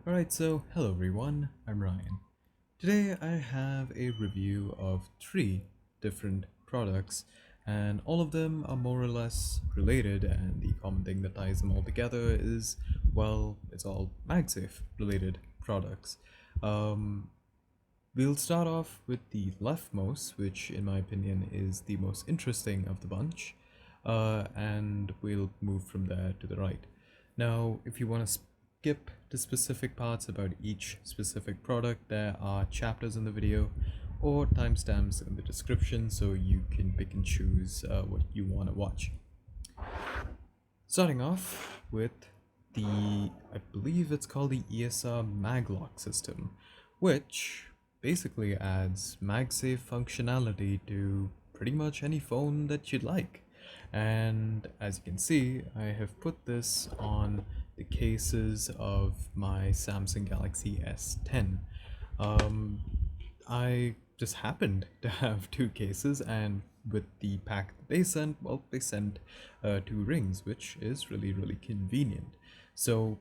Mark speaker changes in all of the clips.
Speaker 1: Alright, so hello everyone, I'm Ryan. Today I have a review of three different products, and all of them are more or less related, and the common thing that ties them all together is, well, it's all MagSafe related products. Um, we'll start off with the leftmost, which in my opinion is the most interesting of the bunch, and we'll move from there to the right. Now, if you want to skip to specific parts about each specific product, there are chapters in the video or timestamps in the description so you can pick and choose what you want to watch. Starting off with I believe it's called the ESR Maglock system, which basically adds MagSafe functionality to pretty much any phone that you'd like. And as you can see, I have put this on the cases of my Samsung Galaxy S10. Um, I just happened to have two cases, and with the pack that they sent, well, they sent two rings, which is really convenient. So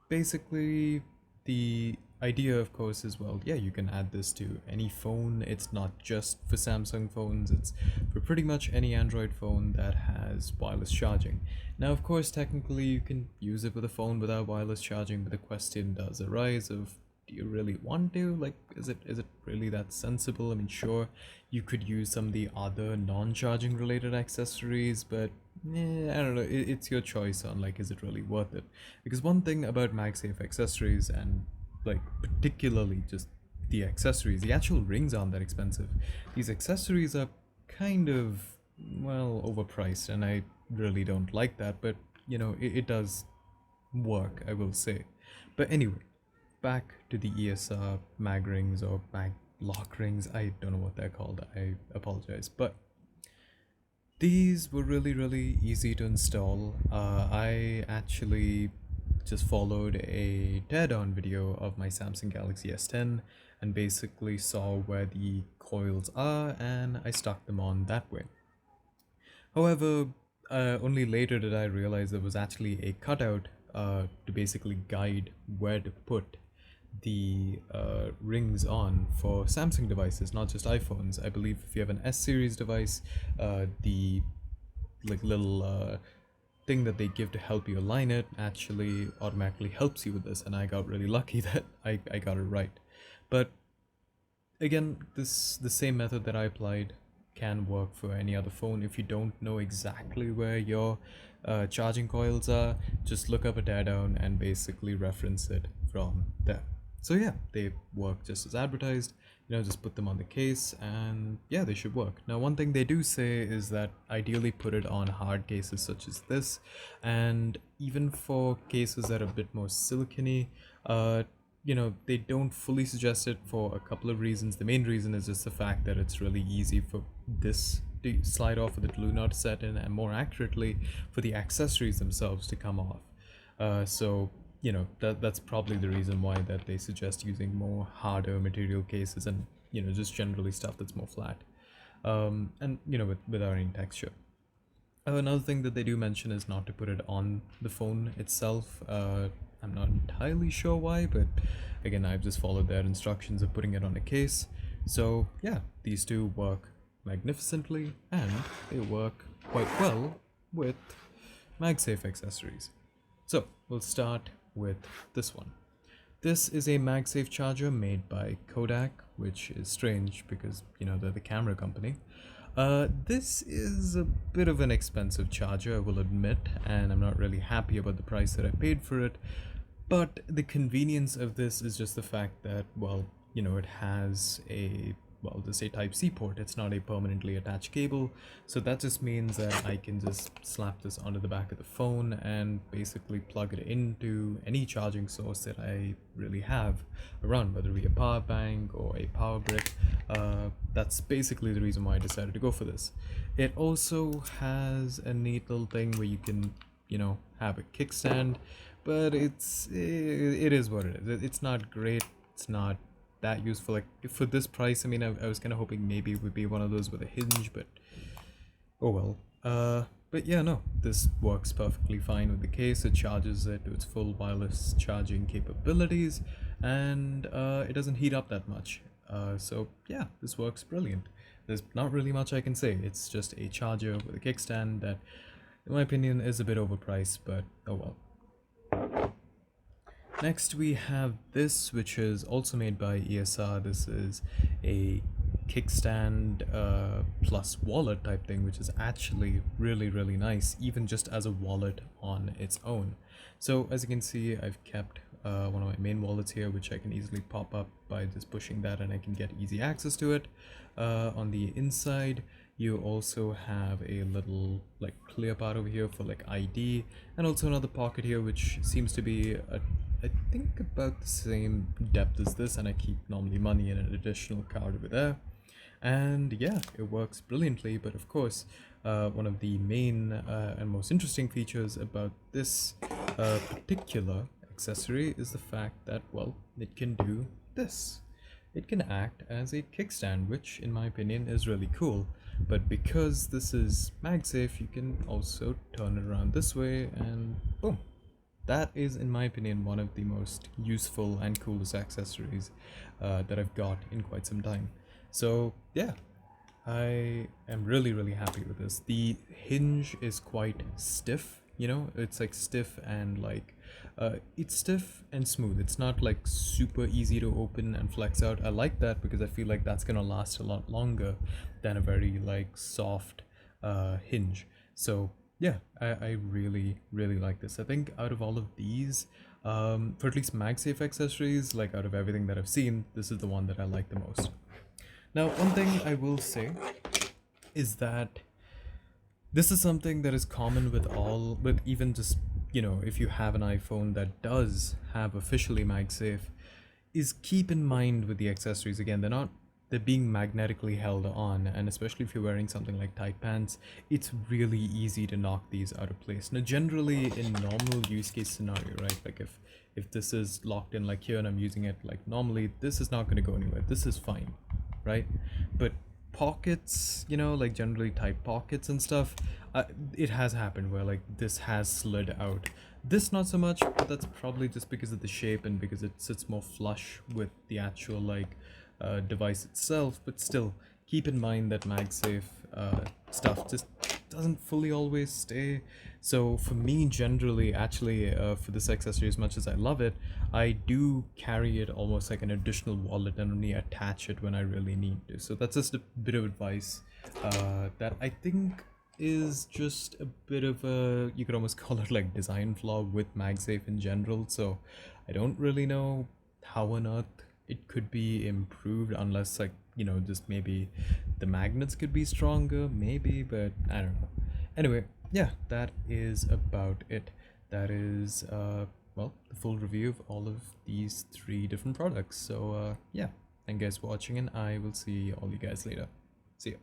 Speaker 1: basically, the idea, of course, is, well, yeah, you can add this to any phone. It's not just for Samsung phones, it's for pretty much any Android phone that has wireless charging. Now, of course, technically you can use it with a phone without wireless charging, but the question does arise of, do you really want to? Like, is it really that sensible? I mean, sure, you could use some of the other non-charging related accessories, but I don't know, it's your choice on, like, is it really worth it? Because one thing about MagSafe accessories, and like particularly just the accessories, the actual rings aren't that expensive. These accessories are kind of, well, overpriced, and I really don't like that, but it does work, I will say. But anyway, back to the ESR mag rings or mag lock rings. I don't know what they're called, I apologize. But these were really easy to install. I actually just followed a teardown video of my Samsung Galaxy S10 and basically saw where the coils are, and I stuck them on that way. However, only later did I realize there was actually a cutout to basically guide where to put the rings on for Samsung devices, not just iPhones. I believe if you have an S series device, the little thing that they give to help you align it actually automatically helps you with this, and I got really lucky that I got it right. But again, the same method that I applied can work for any other phone. If you don't know exactly where your charging coils are, just look up a teardown and basically reference it from there. So yeah, they work just as advertised. Just put them on the case, and yeah, they should work. Now, one thing they do say is that ideally put it on hard cases such as this, and even for cases that are a bit more silicony, they don't fully suggest it for a couple of reasons. The main reason is just the fact that it's really easy for this to slide off with the glue knot set in, and more accurately, for the accessories themselves to come off. So that's probably the reason why that they suggest using more harder material cases, and just generally stuff that's more flat, and without any texture. Another thing that they do mention is not to put it on the phone itself. I'm not entirely sure why, but again, I've just followed their instructions of putting it on a case. So yeah, these two work magnificently, and they work quite well with MagSafe accessories. So we'll start with this one. This is a MagSafe charger made by Kodak, which is strange because, they're the camera company. This is a bit of an expensive charger, I will admit, and I'm not really happy about the price that I paid for it. But the convenience of this is just the fact that, well, it has just a Type-C port. It's not a permanently attached cable, so that just means that I can just slap this onto the back of the phone and basically plug it into any charging source that I really have around, whether it be a power bank or a power brick. That's basically the reason why I decided to go for this. It also has a neat little thing where you can, have a kickstand, but it is what it is. It's not great. It's not that useful. Like, for this price, I mean, I was kind of hoping maybe it would be one of those with a hinge, but oh well. But yeah, no, this works perfectly fine with the case. It charges it to its full wireless charging capabilities, and it doesn't heat up that much. So yeah, this works brilliant. There's not really much I can say. It's just a charger with a kickstand that, in my opinion, is a bit overpriced, but oh well. Next, we have this, which is also made by ESR. This is a kickstand plus wallet type thing, which is actually really, really nice, even just as a wallet on its own. So, as you can see, I've kept one of my main wallets here, which I can easily pop up by just pushing that, and I can get easy access to it. On the inside, you also have a little like clear part over here for like ID, and also another pocket here which seems to be I think about the same depth as this, and I keep normally money in an additional card over there. And yeah, it works brilliantly. But of course, one of the main and most interesting features about this particular accessory is the fact that, well, it can do this. It can act as a kickstand, which in my opinion is really cool. But because this is MagSafe, you can also turn it around this way and boom. That is, in my opinion, one of the most useful and coolest accessories that I've got in quite some time. So yeah, I am really, really happy with this. The hinge is quite stiff, you know, it's like stiff and like, it's stiff and smooth. It's not like super easy to open and flex out. I like that because I feel like that's gonna last a lot longer than a very like soft hinge. So yeah, I really, really like this. I think out of all of these, for at least MagSafe accessories, like out of everything that I've seen, this is the one that I like the most. Now, one thing I will say is that this is something that is common with even just, you know, if you have an iPhone that does have officially MagSafe, is keep in mind with the accessories, again, they're being magnetically held on, and especially if you're wearing something like tight pants, it's really easy to knock these out of place. Now, generally in normal use case scenario, right, like if this is locked in like here and I'm using it like normally, this is not going to go anywhere. This is fine, right? But pockets, you know, like generally tight pockets and stuff, it has happened where like this has slid out. This not so much, but that's probably just because of the shape and because it sits more flush with the actual like device itself. But still, keep in mind that MagSafe stuff just doesn't fully always stay. So for me, generally, actually, for this accessory, as much as I love it, I do carry it almost like an additional wallet and only attach it when I really need to. So that's just a bit of advice that I think is just a bit of a, you could almost call it like design flaw with MagSafe in general. So I don't really know how on earth it could be improved, unless like, you know, just maybe the magnets could be stronger, maybe, but I don't know. Anyway, yeah, that is about it. That is well, the full review of all of these three different products. So yeah, thank you guys for watching, and I will see all you guys later. See ya.